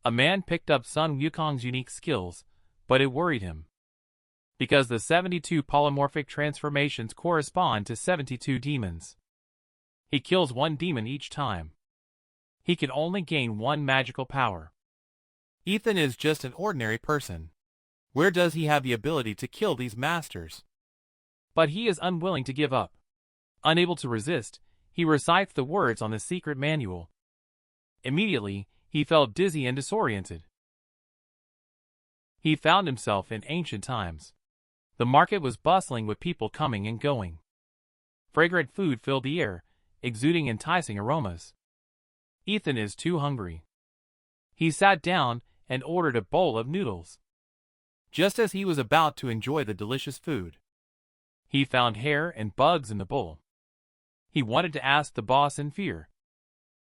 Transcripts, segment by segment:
A man picked up Sun Wukong's unique skills, but it worried him. Because the 72 polymorphic transformations correspond to 72 demons. He kills one demon each time. He can only gain one magical power. Ethan is just an ordinary person. Where does he have the ability to kill these masters? But he is unwilling to give up. Unable to resist, he recites the words on the secret manual. Immediately, he felt dizzy and disoriented. He found himself in ancient times. The market was bustling with people coming and going. Fragrant food filled the air, exuding enticing aromas. Ethan is too hungry. He sat down and ordered a bowl of noodles. Just as he was about to enjoy the delicious food, he found hair and bugs in the bowl. He wanted to ask the boss in fear.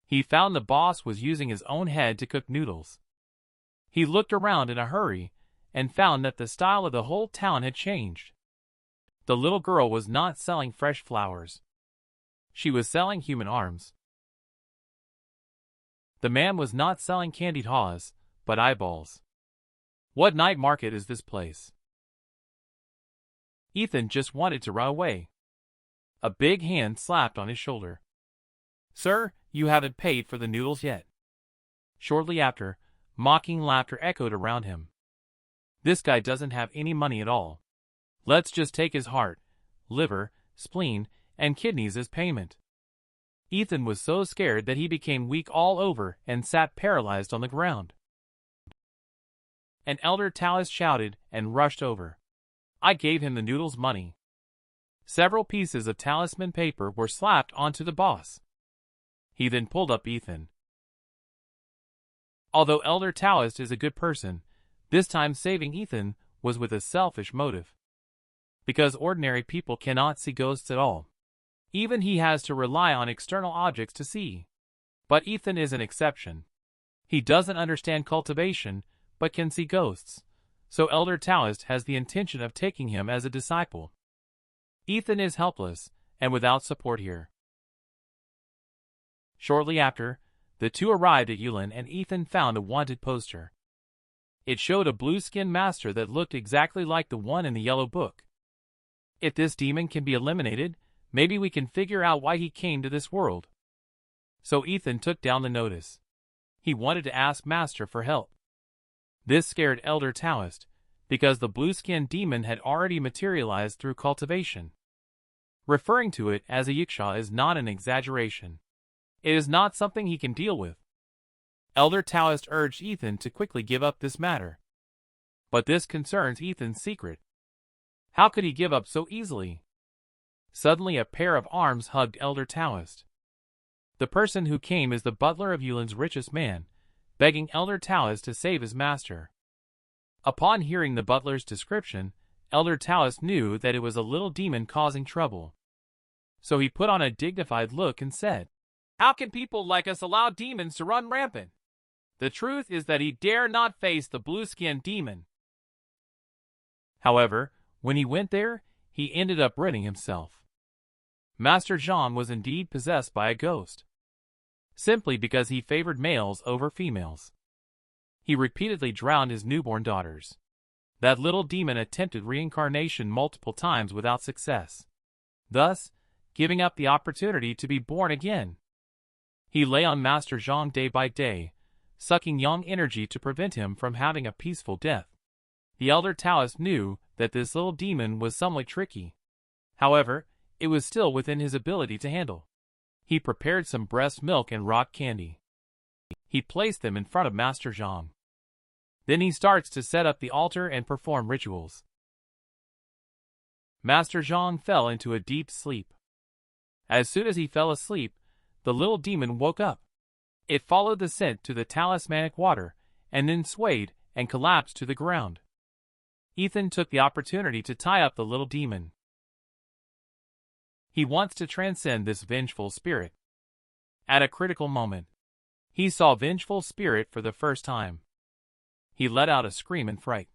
He found the boss was using his own head to cook noodles. He looked around in a hurry and found that the style of the whole town had changed. The little girl was not selling fresh flowers. She was selling human arms. The man was not selling candied haws, but eyeballs. What night market is this place? Ethan just wanted to run away. A big hand slapped on his shoulder. Sir, you haven't paid for the noodles yet. Shortly after, mocking laughter echoed around him. This guy doesn't have any money at all. Let's just take his heart, liver, spleen, and kidneys as payment. Ethan was so scared that he became weak all over and sat paralyzed on the ground. An elder Taoist shouted and rushed over. I gave him the noodles' money. Several pieces of talisman paper were slapped onto the boss. He then pulled up Ethan. Although Elder Taoist is a good person, this time saving Ethan was with a selfish motive. Because ordinary people cannot see ghosts at all. Even he has to rely on external objects to see. But Ethan is an exception. He doesn't understand cultivation, but can see ghosts, so Elder Taoist has the intention of taking him as a disciple. Ethan is helpless, and without support here. Shortly after, the two arrived at Yulin and Ethan found a wanted poster. It showed a blue-skinned master that looked exactly like the one in the yellow book. If this demon can be eliminated, maybe we can figure out why he came to this world. So Ethan took down the notice. He wanted to ask Master for help. This scared Elder Taoist, because the blue-skinned demon had already materialized through cultivation. Referring to it as a yiksha is not an exaggeration. It is not something he can deal with. Elder Taoist urged Ethan to quickly give up this matter. But this concerns Ethan's secret. How could he give up so easily? Suddenly a pair of arms hugged Elder Taoist. The person who came is the butler of Yulin's richest man, begging Elder Taoist to save his master. Upon hearing the butler's description, Elder Taoist knew that it was a little demon causing trouble. So he put on a dignified look and said, How can people like us allow demons to run rampant? The truth is that he dare not face the blue-skinned demon. However, when he went there, he ended up ridding himself. Master Zhang was indeed possessed by a ghost. Simply because he favored males over females. He repeatedly drowned his newborn daughters. That little demon attempted reincarnation multiple times without success, thus giving up the opportunity to be born again. He lay on Master Zhang day by day, sucking yang energy to prevent him from having a peaceful death. The Elder Taoist knew that this little demon was somewhat tricky. However, it was still within his ability to handle. He prepared some breast milk and rock candy. He placed them in front of Master Zhang. Then he starts to set up the altar and perform rituals. Master Zhang fell into a deep sleep. As soon as he fell asleep, the little demon woke up. It followed the scent to the talismanic water, and then swayed and collapsed to the ground. Ethan took the opportunity to tie up the little demon. He wants to transcend this vengeful spirit. At a critical moment, he saw vengeful spirit for the first time. He let out a scream in fright.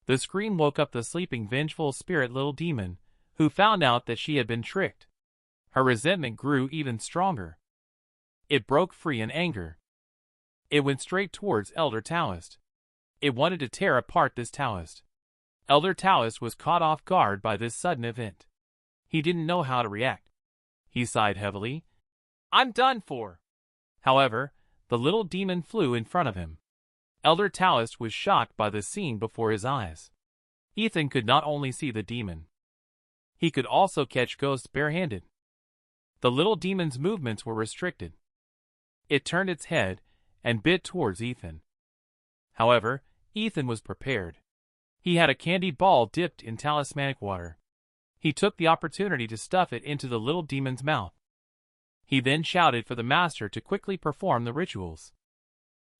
The scream woke up the sleeping vengeful spirit little demon, who found out that she had been tricked. Her resentment grew even stronger. It broke free in anger. It went straight towards Elder Taoist. It wanted to tear apart this Taoist. Elder Taoist was caught off guard by this sudden event. He didn't know how to react. He sighed heavily. I'm done for. However, the little demon flew in front of him. Elder Taoist was shocked by the scene before his eyes. Ethan could not only see the demon. He could also catch ghosts barehanded. The little demon's movements were restricted. It turned its head and bit towards Ethan. However, Ethan was prepared. He had a candy ball dipped in talismanic water. He took the opportunity to stuff it into the little demon's mouth. He then shouted for the master to quickly perform the rituals.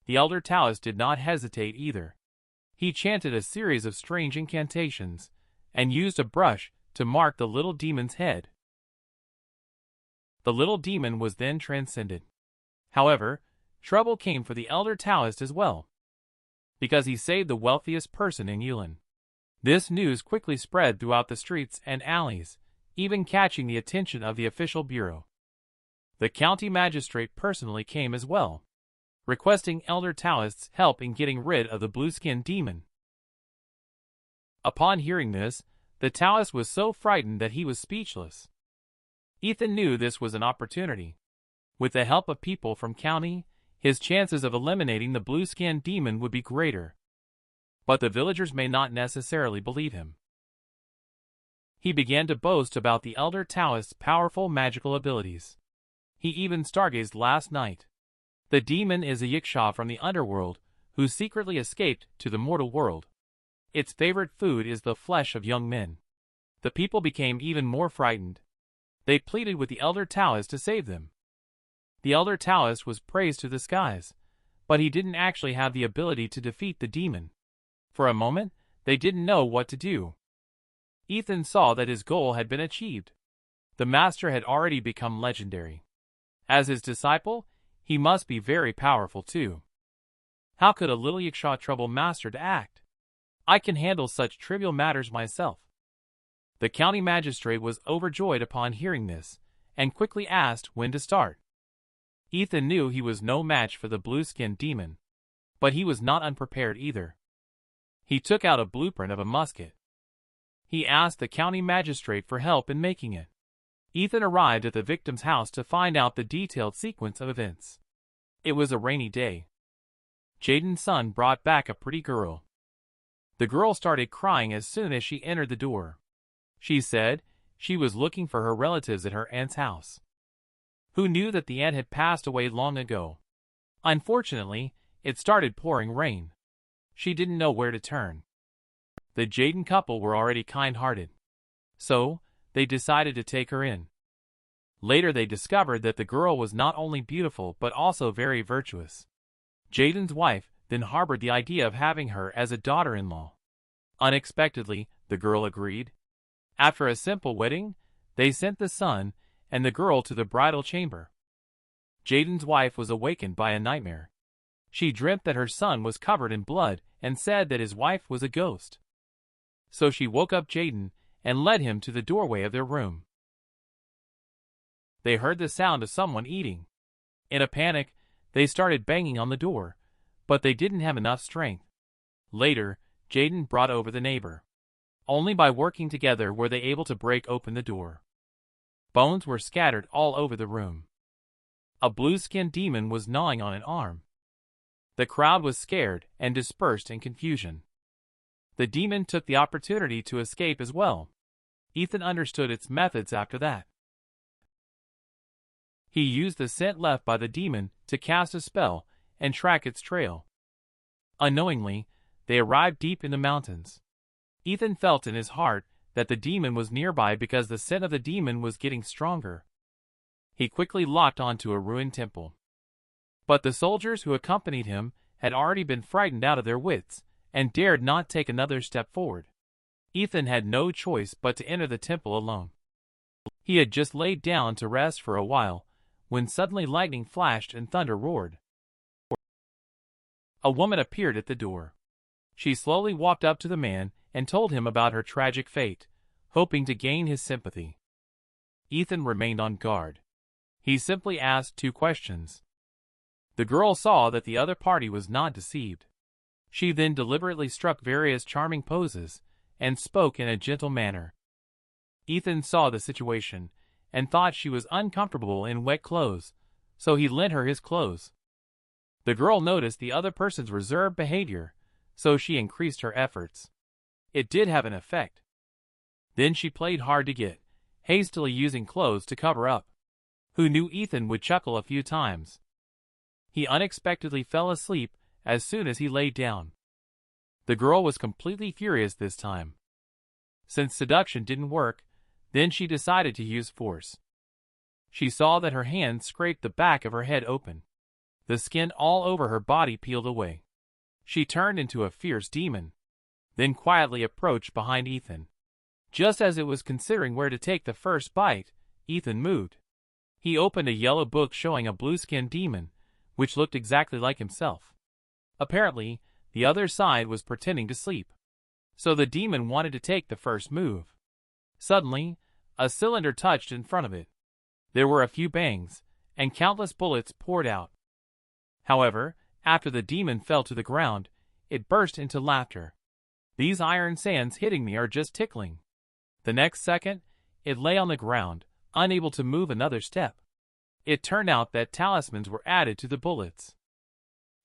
The Elder Taoist did not hesitate either. He chanted a series of strange incantations and used a brush to mark the little demon's head. The little demon was then transcended. However, trouble came for the Elder Taoist as well, because he saved the wealthiest person in Yulin. This news quickly spread throughout the streets and alleys, even catching the attention of the official bureau. The county magistrate personally came as well, requesting Elder Taoist's help in getting rid of the blue-skinned demon. Upon hearing this, the Taoist was so frightened that he was speechless. Ethan knew this was an opportunity. With the help of people from county, his chances of eliminating the blue-skinned demon would be greater. But the villagers may not necessarily believe him. He began to boast about the Elder Taoist's powerful magical abilities. He even stargazed last night. The demon is a yiksha from the underworld who secretly escaped to the mortal world. Its favorite food is the flesh of young men. The people became even more frightened. They pleaded with the Elder Taoist to save them. The Elder Taoist was praised to the skies, but he didn't actually have the ability to defeat the demon. For a moment, they didn't know what to do. Ethan saw that his goal had been achieved. The master had already become legendary. As his disciple, he must be very powerful too. How could a little yiksha trouble master to act? I can handle such trivial matters myself. The county magistrate was overjoyed upon hearing this, and quickly asked when to start. Ethan knew he was no match for the blue-skinned demon, but he was not unprepared either. He took out a blueprint of a musket. He asked the county magistrate for help in making it. Ethan arrived at the victim's house to find out the detailed sequence of events. It was a rainy day. Jaden's son brought back a pretty girl. The girl started crying as soon as she entered the door. She said she was looking for her relatives at her aunt's house. Who knew that the aunt had passed away long ago? Unfortunately, it started pouring rain. She didn't know where to turn. The Jaden couple were already kind-hearted, so they decided to take her in. Later they discovered that the girl was not only beautiful but also very virtuous. Jaden's wife then harbored the idea of having her as a daughter-in-law. Unexpectedly, the girl agreed. After a simple wedding, they sent the son and the girl to the bridal chamber. Jaden's wife was awakened by a nightmare. She dreamt that her son was covered in blood and said that his wife was a ghost. So she woke up Jaden and led him to the doorway of their room. They heard the sound of someone eating. In a panic, they started banging on the door, but they didn't have enough strength. Later, Jaden brought over the neighbor. Only by working together were they able to break open the door. Bones were scattered all over the room. A blue-skinned demon was gnawing on an arm. The crowd was scared and dispersed in confusion. The demon took the opportunity to escape as well. Ethan understood its methods after that. He used the scent left by the demon to cast a spell and track its trail. Unknowingly, they arrived deep in the mountains. Ethan felt in his heart that the demon was nearby because the scent of the demon was getting stronger. He quickly locked onto a ruined temple. But the soldiers who accompanied him had already been frightened out of their wits and dared not take another step forward. Ethan had no choice but to enter the temple alone. He had just laid down to rest for a while when suddenly lightning flashed and thunder roared. A woman appeared at the door. She slowly walked up to the man and told him about her tragic fate, hoping to gain his sympathy. Ethan remained on guard. He simply asked 2 questions. The girl saw that the other party was not deceived. She then deliberately struck various charming poses and spoke in a gentle manner. Ethan saw the situation and thought she was uncomfortable in wet clothes, so he lent her his clothes. The girl noticed the other person's reserved behavior, so she increased her efforts. It did have an effect. Then she played hard to get, hastily using clothes to cover up. Who knew Ethan would chuckle a few times? He unexpectedly fell asleep as soon as he laid down. The girl was completely furious this time. Since seduction didn't work, then she decided to use force. She saw that her hand scraped the back of her head open. The skin all over her body peeled away. She turned into a fierce demon, then quietly approached behind Ethan. Just as it was considering where to take the first bite, Ethan moved. He opened a yellow book showing a blue-skinned demon, which looked exactly like himself. Apparently, the other side was pretending to sleep. So the demon wanted to take the first move. Suddenly, a cylinder touched in front of it. There were a few bangs, and countless bullets poured out. However, after the demon fell to the ground, it burst into laughter. "These iron sands hitting me are just tickling." The next second, it lay on the ground, unable to move another step. It turned out that talismans were added to the bullets.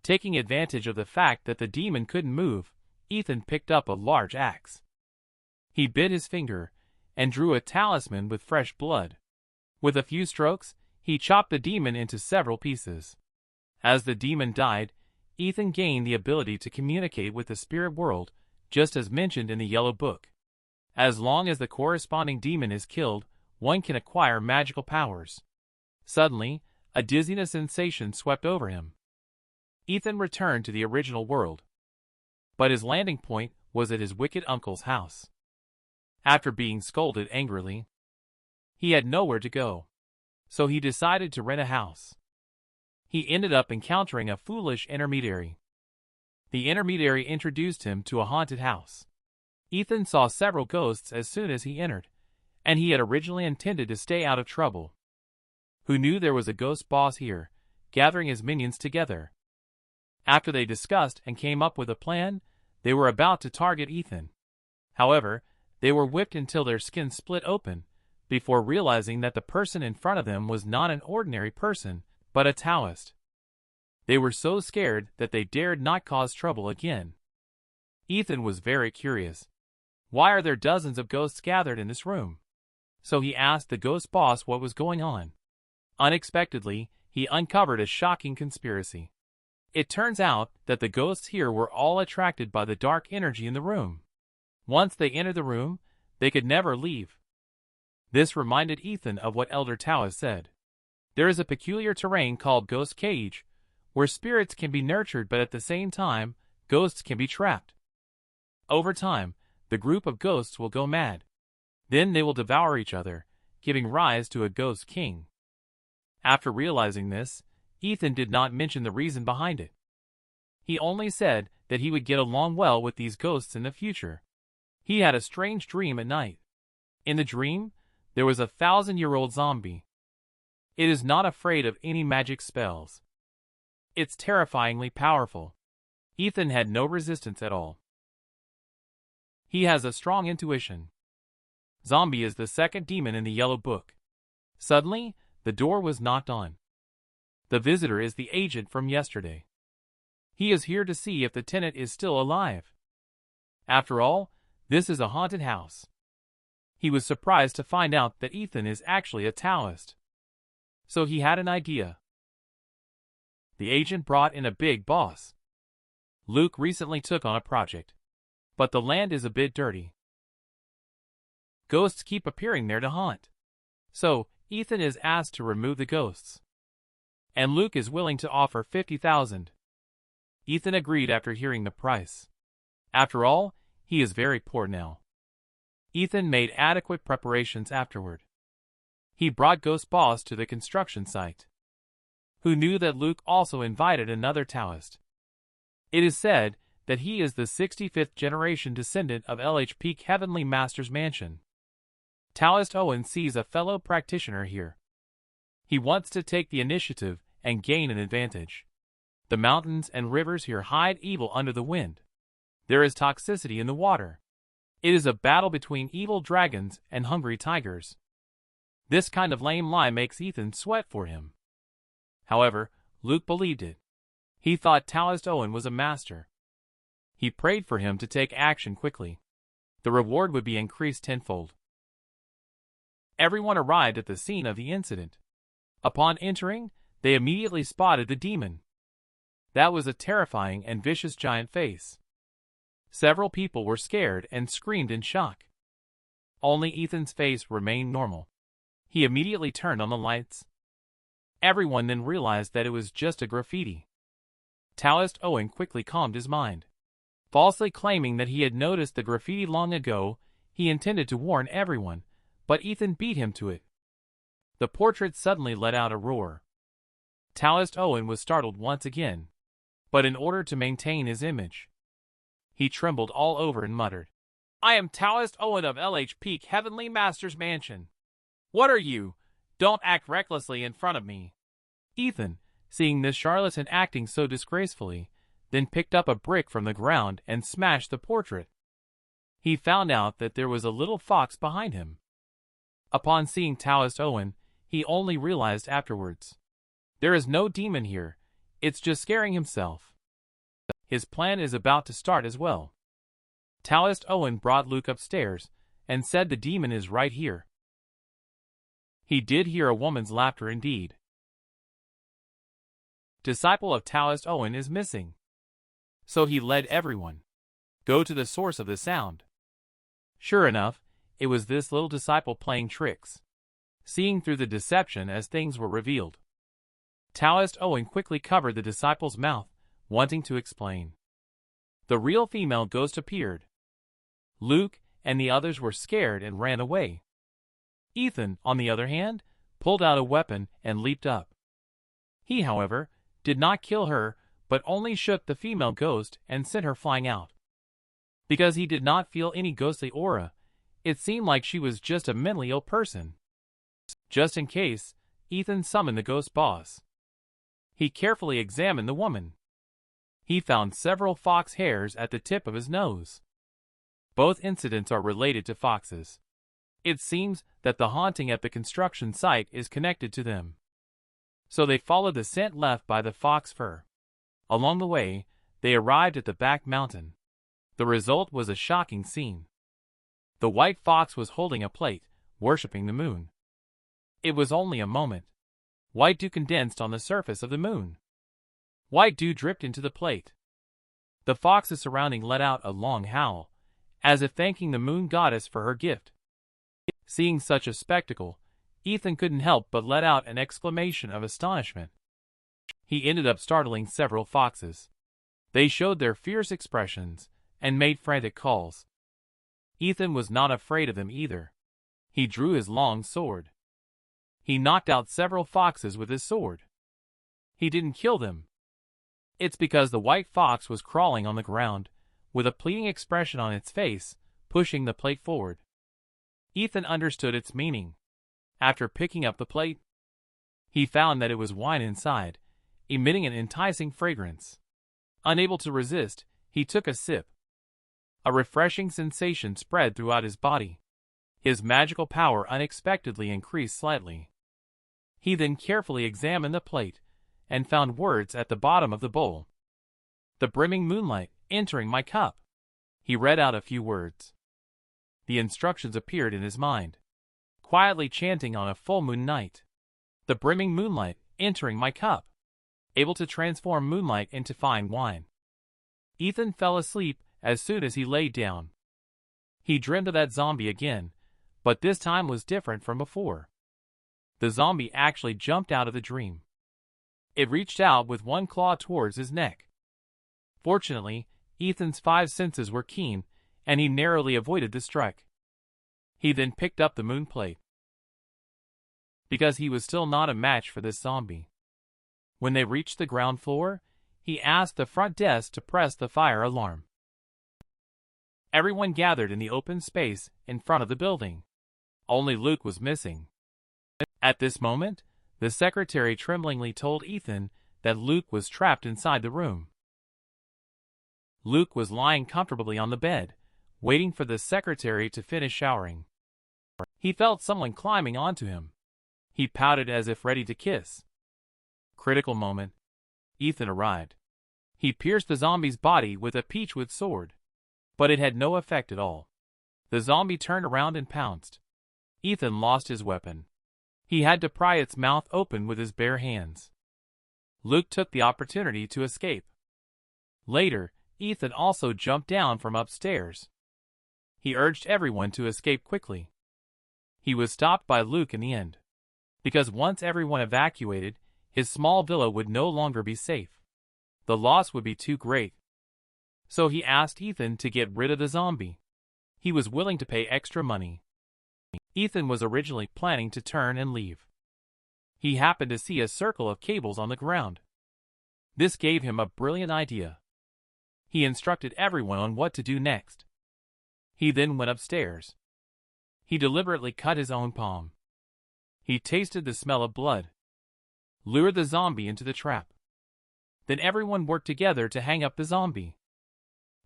Taking advantage of the fact that the demon couldn't move, Ethan picked up a large axe. He bit his finger and drew a talisman with fresh blood. With a few strokes, he chopped the demon into several pieces. As the demon died, Ethan gained the ability to communicate with the spirit world, just as mentioned in the Yellow Book. As long as the corresponding demon is killed, one can acquire magical powers. Suddenly, a dizziness sensation swept over him. Ethan returned to the original world. But his landing point was at his wicked uncle's house. After being scolded angrily, he had nowhere to go, so he decided to rent a house. He ended up encountering a foolish intermediary. The intermediary introduced him to a haunted house. Ethan saw several ghosts as soon as he entered, and he had originally intended to stay out of trouble. Who knew there was a ghost boss here, gathering his minions together? After they discussed and came up with a plan, they were about to target Ethan. However, they were whipped until their skin split open, before realizing that the person in front of them was not an ordinary person, but a Taoist. They were so scared that they dared not cause trouble again. Ethan was very curious. Why are there dozens of ghosts gathered in this room? So he asked the ghost boss what was going on. Unexpectedly, he uncovered a shocking conspiracy. It turns out that the ghosts here were all attracted by the dark energy in the room. Once they entered the room, they could never leave. This reminded Ethan of what Elder Taoist said. There is a peculiar terrain called Ghost Cage, where spirits can be nurtured but at the same time, ghosts can be trapped. Over time, the group of ghosts will go mad. Then they will devour each other, giving rise to a ghost king. After realizing this, Ethan did not mention the reason behind it. He only said that he would get along well with these ghosts in the future. He had a strange dream at night. In the dream, there was a 1,000-year-old zombie. It is not afraid of any magic spells. It's terrifyingly powerful. Ethan had no resistance at all. He has a strong intuition. Zombie is the second demon in the Yellow Book. Suddenly, the door was knocked on. The visitor is the agent from yesterday. He is here to see if the tenant is still alive. After all, this is a haunted house. He was surprised to find out that Ethan is actually a Taoist. So he had an idea. The agent brought in a big boss. Luke recently took on a project, but the land is a bit dirty. Ghosts keep appearing there to haunt. So, Ethan is asked to remove the ghosts. And Luke is willing to offer 50,000. Ethan agreed after hearing the price. After all, he is very poor now. Ethan made adequate preparations afterward. He brought Ghost Boss to the construction site. Who knew that Luke also invited another Taoist? It is said that he is the 65th generation descendant of LH Peak Heavenly Master's mansion. Taoist Owen sees a fellow practitioner here. He wants to take the initiative and gain an advantage. The mountains and rivers here hide evil under the wind. There is toxicity in the water. It is a battle between evil dragons and hungry tigers. This kind of lame lie makes Ethan sweat for him. However, Luke believed it. He thought Taoist Owen was a master. He prayed for him to take action quickly. The reward would be increased tenfold. Everyone arrived at the scene of the incident. Upon entering, they immediately spotted the demon. That was a terrifying and vicious giant face. Several people were scared and screamed in shock. Only Ethan's face remained normal. He immediately turned on the lights. Everyone then realized that it was just a graffiti. Taoist Owen quickly calmed his mind. Falsely claiming that he had noticed the graffiti long ago, he intended to warn everyone, but Ethan beat him to it. The portrait suddenly let out a roar. Taoist Owen was startled once again, but in order to maintain his image, he trembled all over and muttered, "I am Taoist Owen of LH Peak Heavenly Master's Mansion. What are you? Don't act recklessly in front of me." Ethan, seeing this charlatan acting so disgracefully, then picked up a brick from the ground and smashed the portrait. He found out that there was a little fox behind him. Upon seeing Taoist Owen, he only realized afterwards, there is no demon here, it's just scaring himself. His plan is about to start as well. Taoist Owen brought Luke upstairs and said the demon is right here. He did hear a woman's laughter indeed. Disciple of Taoist Owen is missing. So he led everyone. Go to the source of the sound. Sure enough, it was this little disciple playing tricks. Seeing through the deception as things were revealed, Taoist Owen quickly covered the disciple's mouth, wanting to explain. The real female ghost appeared. Luke and the others were scared and ran away. Ethan, on the other hand, pulled out a weapon and leaped up. He, however, did not kill her, but only shook the female ghost and sent her flying out. Because he did not feel any ghostly aura, it seemed like she was just a mentally ill person. Just in case, Ethan summoned the ghost boss. He carefully examined the woman. He found several fox hairs at the tip of his nose. Both incidents are related to foxes. It seems that the haunting at the construction site is connected to them. So they followed the scent left by the fox fur. Along the way, they arrived at the back mountain. The result was a shocking scene. The white fox was holding a plate, worshipping the moon. It was only a moment. White dew condensed on the surface of the moon. White dew dripped into the plate. The foxes surrounding let out a long howl, as if thanking the moon goddess for her gift. Seeing such a spectacle, Ethan couldn't help but let out an exclamation of astonishment. He ended up startling several foxes. They showed their fierce expressions and made frantic calls. Ethan was not afraid of them either. He drew his long sword. He knocked out several foxes with his sword. He didn't kill them. It's because the white fox was crawling on the ground, with a pleading expression on its face, pushing the plate forward. Ethan understood its meaning. After picking up the plate, he found that it was wine inside, emitting an enticing fragrance. Unable to resist, he took a sip. A refreshing sensation spread throughout his body. His magical power unexpectedly increased slightly. He then carefully examined the plate and found words at the bottom of the bowl. "The brimming moonlight, entering my cup." He read out a few words. The instructions appeared in his mind, quietly chanting on a full moon night. "The brimming moonlight, entering my cup." Able to transform moonlight into fine wine. Ethan fell asleep as soon as he laid down. He dreamed of that zombie again, but this time was different from before. The zombie actually jumped out of the dream. It reached out with one claw towards his neck. Fortunately, Ethan's 5 senses were keen, and he narrowly avoided the strike. He then picked up the moon plate, because he was still not a match for this zombie. When they reached the ground floor, he asked the front desk to press the fire alarm. Everyone gathered in the open space in front of the building. Only Luke was missing. At this moment, the secretary tremblingly told Ethan that Luke was trapped inside the room. Luke was lying comfortably on the bed, waiting for the secretary to finish showering. He felt someone climbing onto him. He pouted as if ready to kiss. Critical moment. Ethan arrived. He pierced the zombie's body with a peachwood sword. But it had no effect at all. The zombie turned around and pounced. Ethan lost his weapon. He had to pry its mouth open with his bare hands. Luke took the opportunity to escape. Later, Ethan also jumped down from upstairs. He urged everyone to escape quickly. He was stopped by Luke in the end. Because once everyone evacuated, his small villa would no longer be safe. The loss would be too great. So he asked Ethan to get rid of the zombie. He was willing to pay extra money. Ethan was originally planning to turn and leave. He happened to see a circle of cables on the ground. This gave him a brilliant idea. He instructed everyone on what to do next. He then went upstairs. He deliberately cut his own palm. He tasted the smell of blood. Lured the zombie into the trap. Then everyone worked together to hang up the zombie.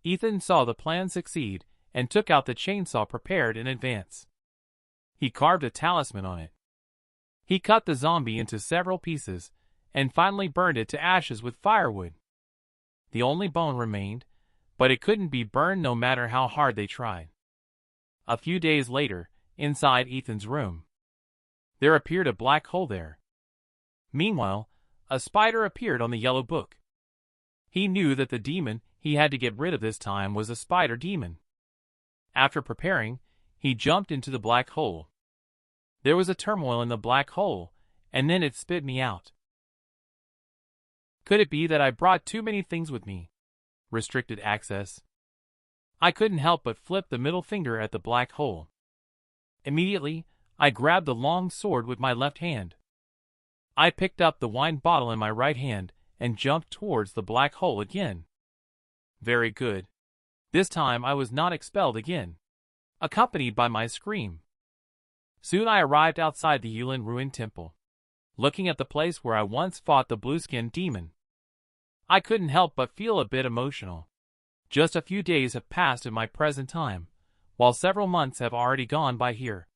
Ethan saw the plan succeed and took out the chainsaw prepared in advance. He carved a talisman on it. He cut the zombie into several pieces and finally burned it to ashes with firewood. The only bone remained, but it couldn't be burned no matter how hard they tried. A few days later, inside Ethan's room, there appeared a black hole there. Meanwhile, a spider appeared on the yellow book. He knew that the demon he had to get rid of this time was a spider demon. After preparing, he jumped into the black hole. There was a turmoil in the black hole, and then it spit me out. Could it be that I brought too many things with me? Restricted access. I couldn't help but flip the middle finger at the black hole. Immediately, I grabbed the long sword with my left hand. I picked up the wine bottle in my right hand and jumped towards the black hole again. Very good. This time I was not expelled again, accompanied by my scream. Soon I arrived outside the Yulin ruined temple, looking at the place where I once fought the blue-skinned demon. I couldn't help but feel a bit emotional. Just a few days have passed in my present time, while several months have already gone by here.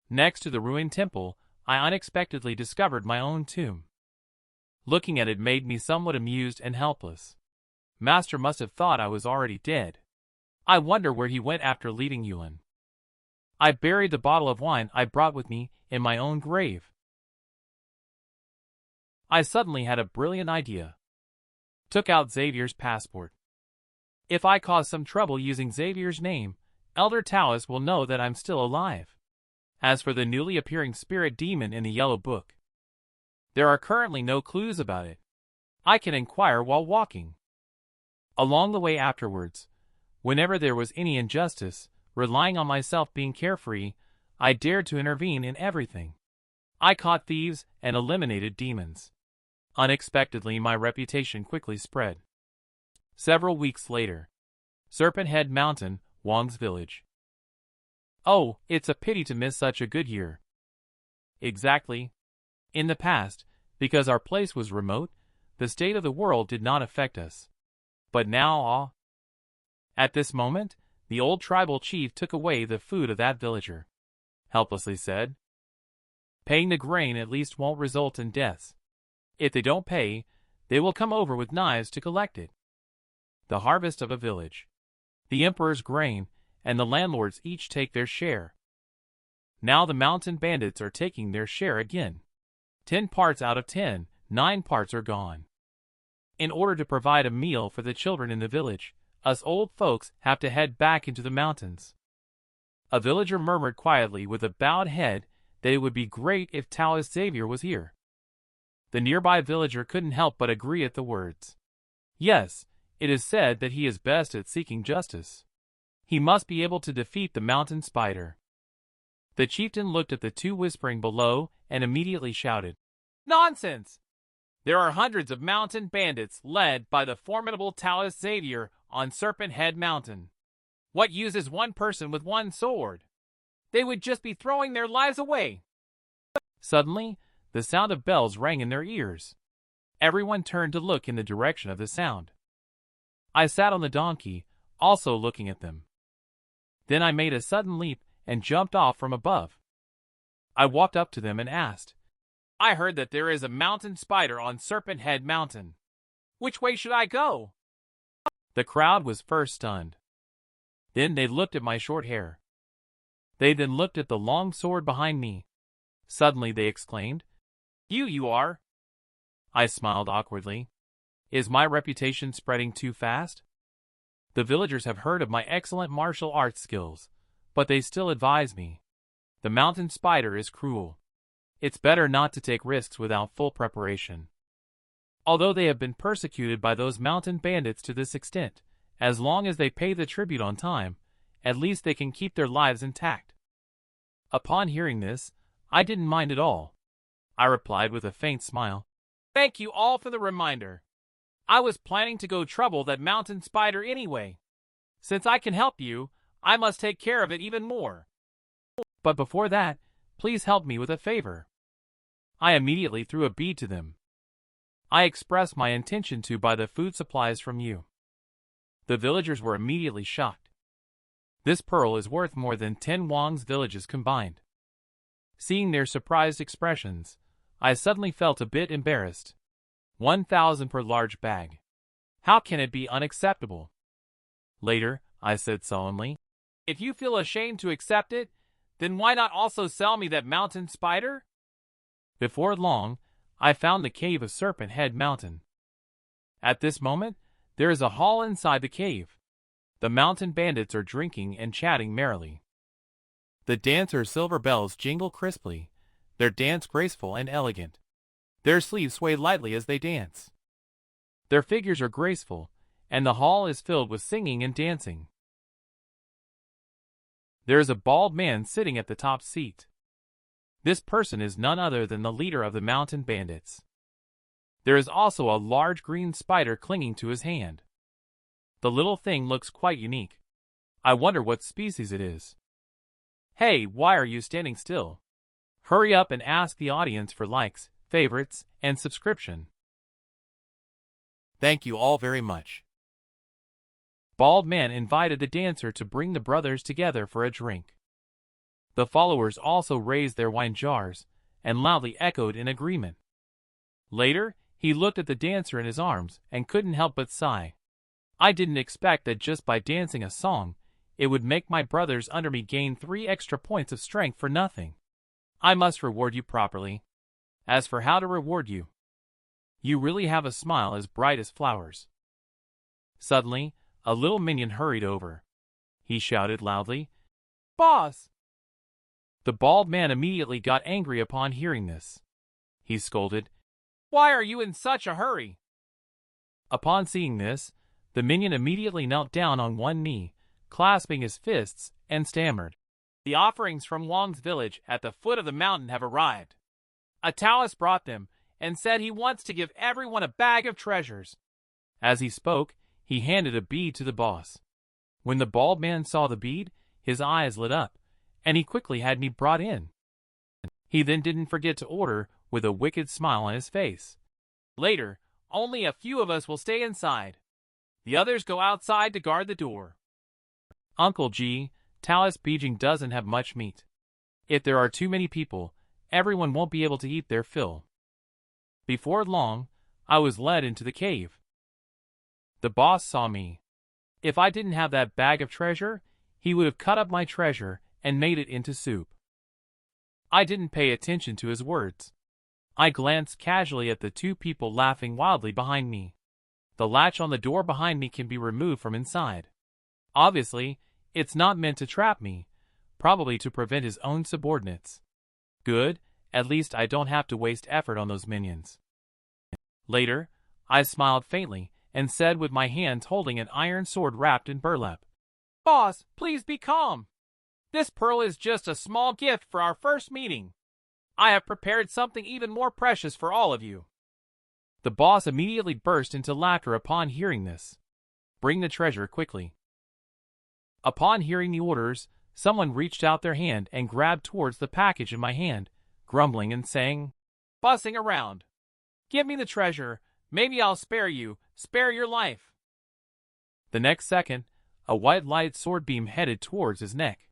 Next to the ruined temple, I unexpectedly discovered my own tomb. Looking at it made me somewhat amused and helpless. Master must have thought I was already dead. I wonder where he went after leaving Yulin. I buried the bottle of wine I brought with me in my own grave. I suddenly had a brilliant idea. Took out Xavier's passport. If I cause some trouble using Xavier's name, Elder Taoist will know that I'm still alive. As for the newly appearing spirit demon in the yellow book, there are currently no clues about it. I can inquire while walking. Along the way afterwards, whenever there was any injustice, relying on myself being carefree, I dared to intervene in everything. I caught thieves and eliminated demons. Unexpectedly, my reputation quickly spread. Several weeks later, Serpent Head Mountain, Wang's village. Oh, it's a pity to miss such a good year. Exactly. In the past, because our place was remote, the state of the world did not affect us. But now, at this moment, the old tribal chief took away the food of that villager. Helplessly said, paying the grain at least won't result in deaths. If they don't pay, they will come over with knives to collect it. The harvest of a village. The emperor's grain, and the landlords each take their share. Now the mountain bandits are taking their share again. 10 parts out of 10, 9 parts are gone. In order to provide a meal for the children in the village, us old folks have to head back into the mountains. A villager murmured quietly with a bowed head that it would be great if Taoist Xavier was here. The nearby villager couldn't help but agree at the words. Yes, it is said that he is best at seeking justice. He must be able to defeat the mountain spider. The chieftain looked at the two whispering below and immediately shouted, Nonsense! There are hundreds of mountain bandits led by the formidable Taoist Xavier on Serpent Head Mountain. What use is one person with one sword? They would just be throwing their lives away. Suddenly, the sound of bells rang in their ears. Everyone turned to look in the direction of the sound. I sat on the donkey, also looking at them. Then I made a sudden leap and jumped off from above. I walked up to them and asked, "I heard that there is a mountain spider on Serpent Head Mountain. Which way should I go?" The crowd was first stunned. Then they looked at my short hair. They then looked at the long sword behind me. Suddenly they exclaimed, You are." I smiled awkwardly. Is my reputation spreading too fast? The villagers have heard of my excellent martial arts skills, but they still advise me. The mountain spider is cruel. It's better not to take risks without full preparation. Although they have been persecuted by those mountain bandits to this extent, as long as they pay the tribute on time, at least they can keep their lives intact. Upon hearing this, I didn't mind at all. I replied with a faint smile, "Thank you all for the reminder. I was planning to go trouble that mountain spider anyway. Since I can help you, I must take care of it even more. But before that, please help me with a favor." I immediately threw a bead to them. "I expressed my intention to buy the food supplies from you." The villagers were immediately shocked. This pearl is worth more than 10 Wang's villages combined. Seeing their surprised expressions, I suddenly felt a bit embarrassed. 1,000 per large bag. How can it be unacceptable? Later, I said sullenly, "If you feel ashamed to accept it, then why not also sell me that mountain spider?" Before long, I found the cave of Serpent Head Mountain. At this moment, there is a hall inside the cave. The mountain bandits are drinking and chatting merrily. The dancers' silver bells jingle crisply, their dance graceful and elegant. Their sleeves sway lightly as they dance. Their figures are graceful, and the hall is filled with singing and dancing. There is a bald man sitting at the top seat. This person is none other than the leader of the mountain bandits. There is also a large green spider clinging to his hand. The little thing looks quite unique. I wonder what species it is. Hey, why are you standing still? Hurry up and ask the audience for likes, favorites, and subscription. Thank you all very much. Bald Man invited the dancer to bring the brothers together for a drink. The followers also raised their wine jars and loudly echoed in agreement. Later, he looked at the dancer in his arms and couldn't help but sigh. I didn't expect that just by dancing a song, it would make my brothers under me gain 3 extra points of strength for nothing. I must reward you properly. As for how to reward you, you really have a smile as bright as flowers. Suddenly, a little minion hurried over. He shouted loudly, "Boss!" The bald man immediately got angry upon hearing this. He scolded, "Why are you in such a hurry?" Upon seeing this, the minion immediately knelt down on one knee, clasping his fists, and stammered, "The offerings from Wang's village at the foot of the mountain have arrived. A Taoist brought them and said he wants to give everyone a bag of treasures." As he spoke, he handed a bead to the boss. When the bald man saw the bead, his eyes lit up, and he quickly had me brought in. He then didn't forget to order with a wicked smile on his face, "Later, only a few of us will stay inside. The others go outside to guard the door." Uncle G, Taoist Beijing doesn't have much meat. If there are too many people, everyone won't be able to eat their fill. Before long, I was led into the cave. The boss saw me. If I didn't have that bag of treasure, he would have cut up my treasure and made it into soup. I didn't pay attention to his words. I glanced casually at the 2 people laughing wildly behind me. The latch on the door behind me can be removed from inside. Obviously, it's not meant to trap me, probably to prevent his own subordinates. Good, at least I don't have to waste effort on those minions. Later, I smiled faintly and said with my hands holding an iron sword wrapped in burlap, "Boss, please be calm. This pearl is just a small gift for our first meeting. I have prepared something even more precious for all of you." The boss immediately burst into laughter upon hearing this. "Bring the treasure quickly." Upon hearing the orders, someone reached out their hand and grabbed towards the package in my hand, grumbling and saying, "Bussing around. Give me the treasure, Maybe I'll spare your life. The next second, a white light sword beam headed towards his neck.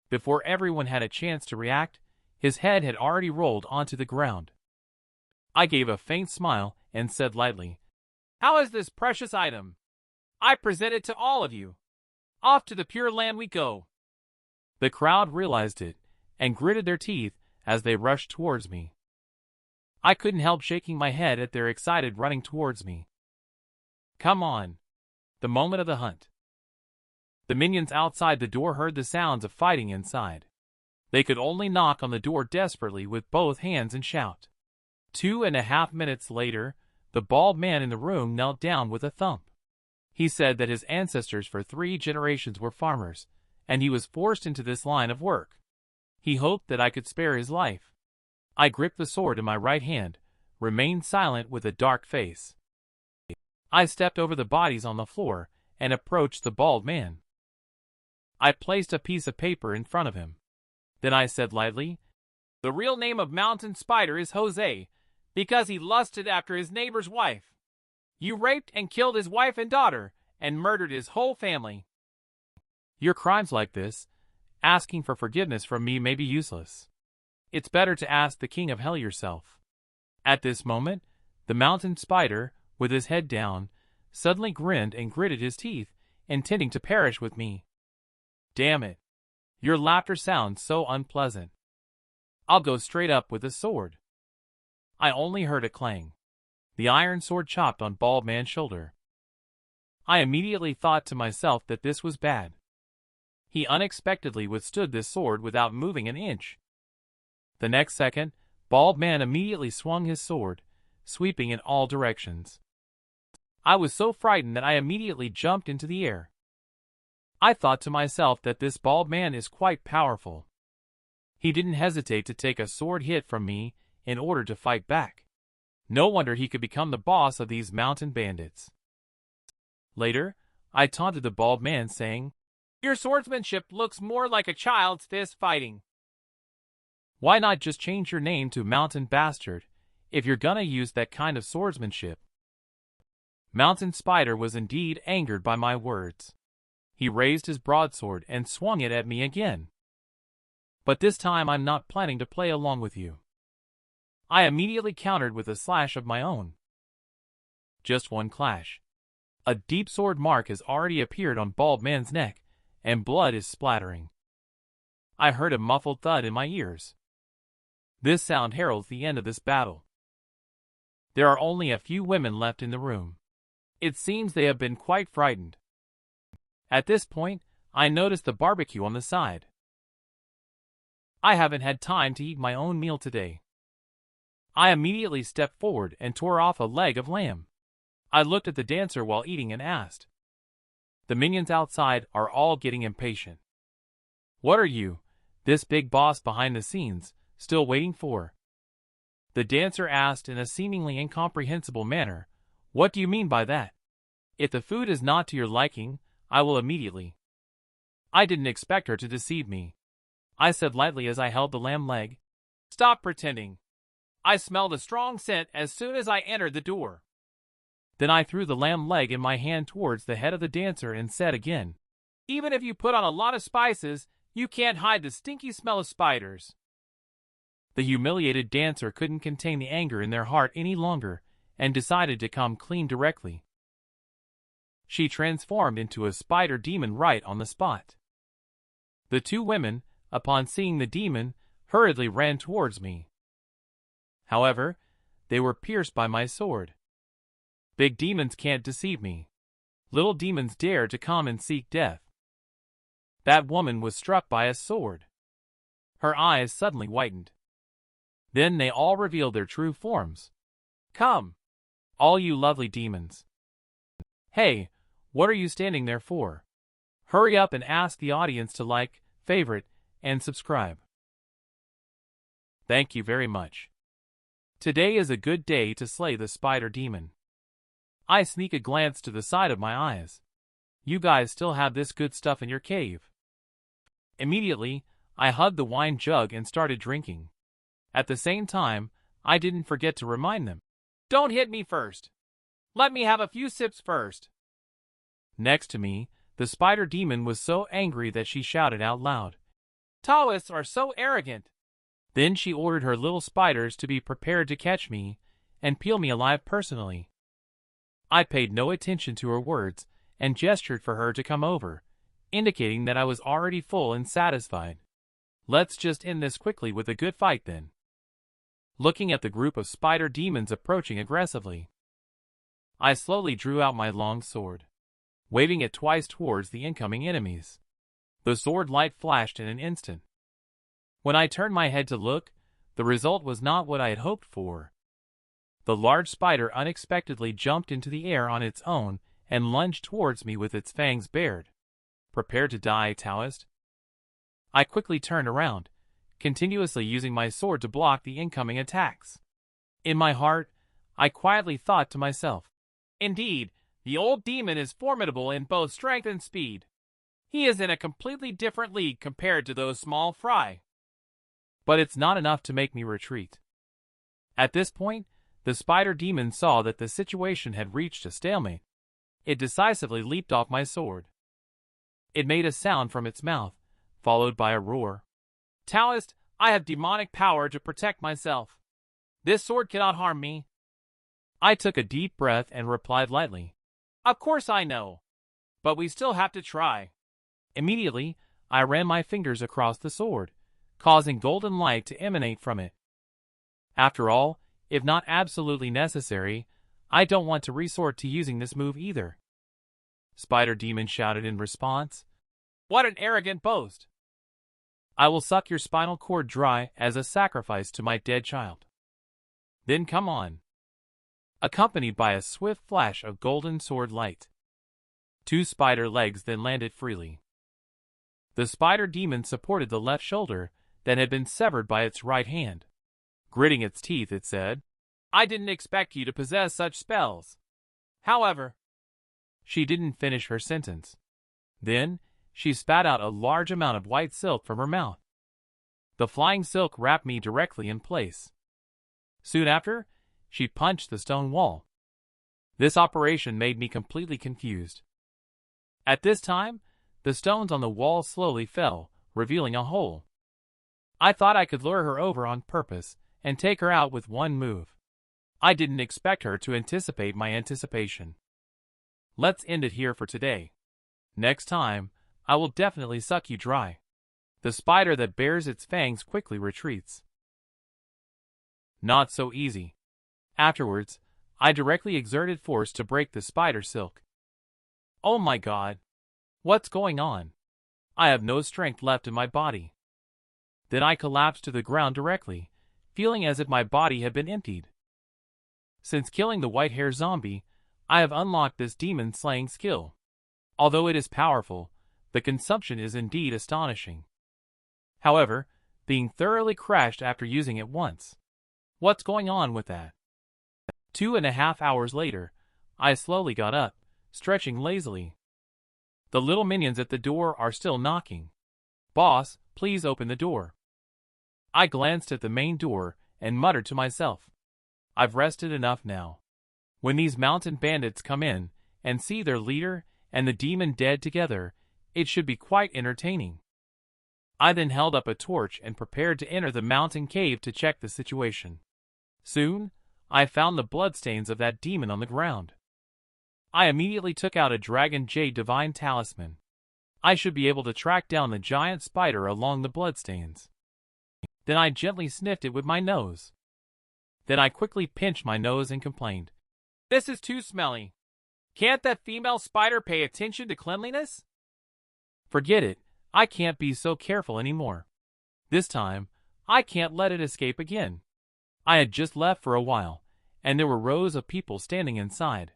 Before everyone had a chance to react, his head had already rolled onto the ground. I gave a faint smile and said lightly, "How is this precious item? I present it to all of you. Off to the Pure Land we go." The crowd realized it and gritted their teeth as they rushed towards me. I couldn't help shaking my head at their excited running towards me. Come on. The moment of the hunt. The minions outside the door heard the sounds of fighting inside. They could only knock on the door desperately with both hands and shout. 2.5 minutes later, the bald man in the room knelt down with a thump. He said that his ancestors for 3 generations were farmers, and he was forced into this line of work. He hoped that I could spare his life. I gripped the sword in my right hand, remained silent with a dark face. I stepped over the bodies on the floor and approached the bald man. I placed a piece of paper in front of him. Then I said lightly, "The real name of Mountain Spider is Jose, because he lusted after his neighbor's wife. You raped and killed his wife and daughter, and murdered his whole family. Your crimes like this, asking for forgiveness from me may be useless. It's better to ask the King of Hell yourself." At this moment, the Mountain Spider, with his head down, suddenly grinned and gritted his teeth, intending to perish with me. Damn it. Your laughter sounds so unpleasant. I'll go straight up with the sword. I only heard a clang. The iron sword chopped on Bald Man's shoulder. I immediately thought to myself that this was bad. He unexpectedly withstood this sword without moving an inch. The next second, Bald Man immediately swung his sword, sweeping in all directions. I was so frightened that I immediately jumped into the air. I thought to myself that this bald man is quite powerful. He didn't hesitate to take a sword hit from me in order to fight back. No wonder he could become the boss of these mountain bandits. Later, I taunted the bald man saying, "Your swordsmanship looks more like a child's fist fighting. Why not just change your name to Mountain Bastard, if you're gonna use that kind of swordsmanship?" Mountain Spider was indeed angered by my words. He raised his broadsword and swung it at me again. But this time I'm not planning to play along with you. I immediately countered with a slash of my own. Just one clash. A deep sword mark has already appeared on Bald Man's neck, and blood is splattering. I heard a muffled thud in my ears. This sound heralds the end of this battle. There are only a few women left in the room. It seems they have been quite frightened. At this point, I noticed the barbecue on the side. I haven't had time to eat my own meal today. I immediately stepped forward and tore off a leg of lamb. I looked at the dancer while eating and asked. The minions outside are all getting impatient. What are you, this big boss behind the scenes, still waiting for? The dancer asked in a seemingly incomprehensible manner. What do you mean by that? If the food is not to your liking, I will immediately. I didn't expect her to deceive me. I said lightly as I held the lamb leg. Stop pretending. I smelled a strong scent as soon as I entered the door. Then I threw the lamb leg in my hand towards the head of the dancer and said again, even if you put on a lot of spices, you can't hide the stinky smell of spiders. The humiliated dancer couldn't contain the anger in their heart any longer and decided to come clean directly. She transformed into a spider demon right on the spot. The two women, upon seeing the demon, hurriedly ran towards me. However, they were pierced by my sword. Big demons can't deceive me. Little demons dare to come and seek death. That woman was struck by a sword. Her eyes suddenly whitened. Then they all revealed their true forms. Come, all you lovely demons. Hey, what are you standing there for? Hurry up and ask the audience to like, favorite, and subscribe. Thank you very much. Today is a good day to slay the spider demon. I sneak a glance to the side of my eyes. You guys still have this good stuff in your cave. Immediately, I hugged the wine jug and started drinking. At the same time, I didn't forget to remind them. Don't hit me first. Let me have a few sips first. Next to me, the spider demon was so angry that she shouted out loud. Taoists are so arrogant. Then she ordered her little spiders to be prepared to catch me and peel me alive personally. I paid no attention to her words and gestured for her to come over, indicating that I was already full and satisfied. Let's just end this quickly with a good fight then. Looking at the group of spider demons approaching aggressively, I slowly drew out my long sword, waving it twice towards the incoming enemies. The sword light flashed in an instant. When I turned my head to look, the result was not what I had hoped for. The large spider unexpectedly jumped into the air on its own and lunged towards me with its fangs bared. Prepare to die, Taoist. I quickly turned around, continuously using my sword to block the incoming attacks. In my heart, I quietly thought to myself, indeed, the old demon is formidable in both strength and speed. He is in a completely different league compared to those small fry. But it's not enough to make me retreat. At this point, the spider demon saw that the situation had reached a stalemate. It decisively leaped off my sword. It made a sound from its mouth, followed by a roar. Taoist, I have demonic power to protect myself. This sword cannot harm me. I took a deep breath and replied lightly, Of course I know, but we still have to try. Immediately, I ran my fingers across the sword, causing golden light to emanate from it. After all, if not absolutely necessary, I don't want to resort to using this move either. Spider Demon shouted in response. What an arrogant boast! I will suck your spinal cord dry as a sacrifice to my dead child. Then come on. Accompanied by a swift flash of golden sword light. 2 spider legs then landed freely. The spider demon supported the left shoulder that had been severed by its right hand. Gritting its teeth, it said, I didn't expect you to possess such spells. However, she didn't finish her sentence. Then, she spat out a large amount of white silk from her mouth. The flying silk wrapped me directly in place. Soon after, she punched the stone wall. This operation made me completely confused. At this time, the stones on the wall slowly fell, revealing a hole. I thought I could lure her over on purpose and take her out with one move. I didn't expect her to anticipate my anticipation. Let's end it here for today. Next time, I will definitely suck you dry. The spider that bears its fangs quickly retreats. Not so easy. Afterwards, I directly exerted force to break the spider silk. Oh my God! What's going on? I have no strength left in my body. Then I collapsed to the ground directly, feeling as if my body had been emptied. Since killing the white hair zombie, I have unlocked this demon slaying skill. Although it is powerful, the consumption is indeed astonishing. However, being thoroughly crashed after using it once. What's going on with that? 2.5 hours later, I slowly got up, stretching lazily. The little minions at the door are still knocking. Boss, please open the door. I glanced at the main door and muttered to myself, I've rested enough now. When these mountain bandits come in and see their leader and the demon dead together, it should be quite entertaining. I then held up a torch and prepared to enter the mountain cave to check the situation. Soon, I found the bloodstains of that demon on the ground. I immediately took out a Dragon Jade Divine Talisman. I should be able to track down the giant spider along the bloodstains. Then I gently sniffed it with my nose. Then I quickly pinched my nose and complained, This is too smelly. Can't that female spider pay attention to cleanliness? Forget it, I can't be so careful anymore. This time, I can't let it escape again. I had just left for a while, and there were rows of people standing inside.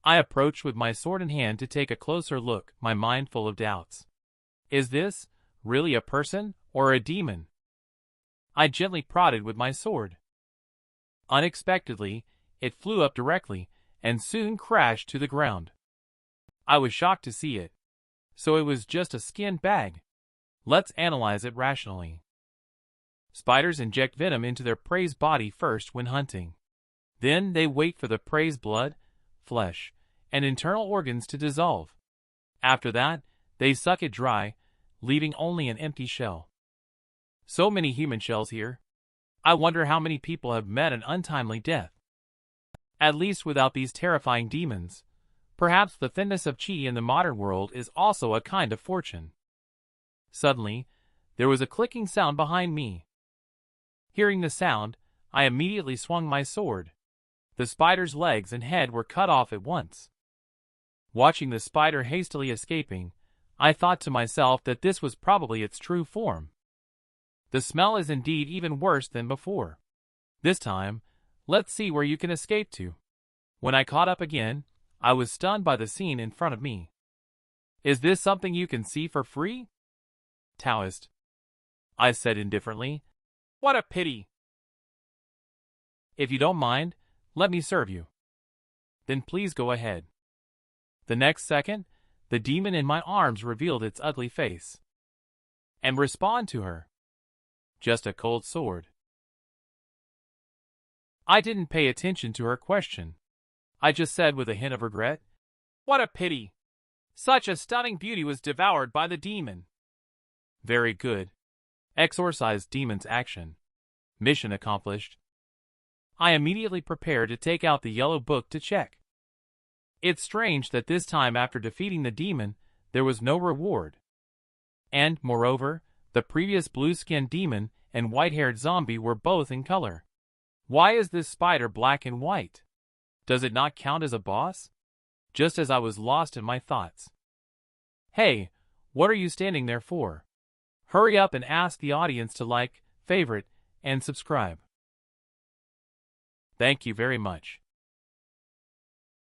I approached with my sword in hand to take a closer look, my mind full of doubts. Is this really a person or a demon? I gently prodded with my sword. Unexpectedly, it flew up directly and soon crashed to the ground. I was shocked to see it. So it was just a skin bag. Let's analyze it rationally. Spiders inject venom into their prey's body first when hunting. Then they wait for the prey's blood, flesh, and internal organs to dissolve. After that, they suck it dry, leaving only an empty shell. So many human shells here. I wonder how many people have met an untimely death. At least without these terrifying demons. Perhaps the thinness of chi in the modern world is also a kind of fortune. Suddenly, there was a clicking sound behind me. Hearing the sound, I immediately swung my sword. The spider's legs and head were cut off at once. Watching the spider hastily escaping, I thought to myself that this was probably its true form. The smell is indeed even worse than before. This time, let's see where you can escape to. When I caught up again, I was stunned by the scene in front of me. Is this something you can see for free? Taoist, I said indifferently. What a pity. If you don't mind, let me serve you. Then please go ahead. The next second, the demon in my arms revealed its ugly face. And respond to her. Just a cold sword. I didn't pay attention to her question. I just said with a hint of regret, what a pity. Such a stunning beauty was devoured by the demon. Very good. Exorcised demon's action. Mission accomplished. I immediately prepared to take out the yellow book to check. It's strange that this time after defeating the demon, there was no reward. And, moreover, the previous blue-skinned demon and white-haired zombie were both in color. Why is this spider black and white? Does it not count as a boss? Just as I was lost in my thoughts. Hey, what are you standing there for? Hurry up and ask the audience to like, favorite, and subscribe. Thank you very much.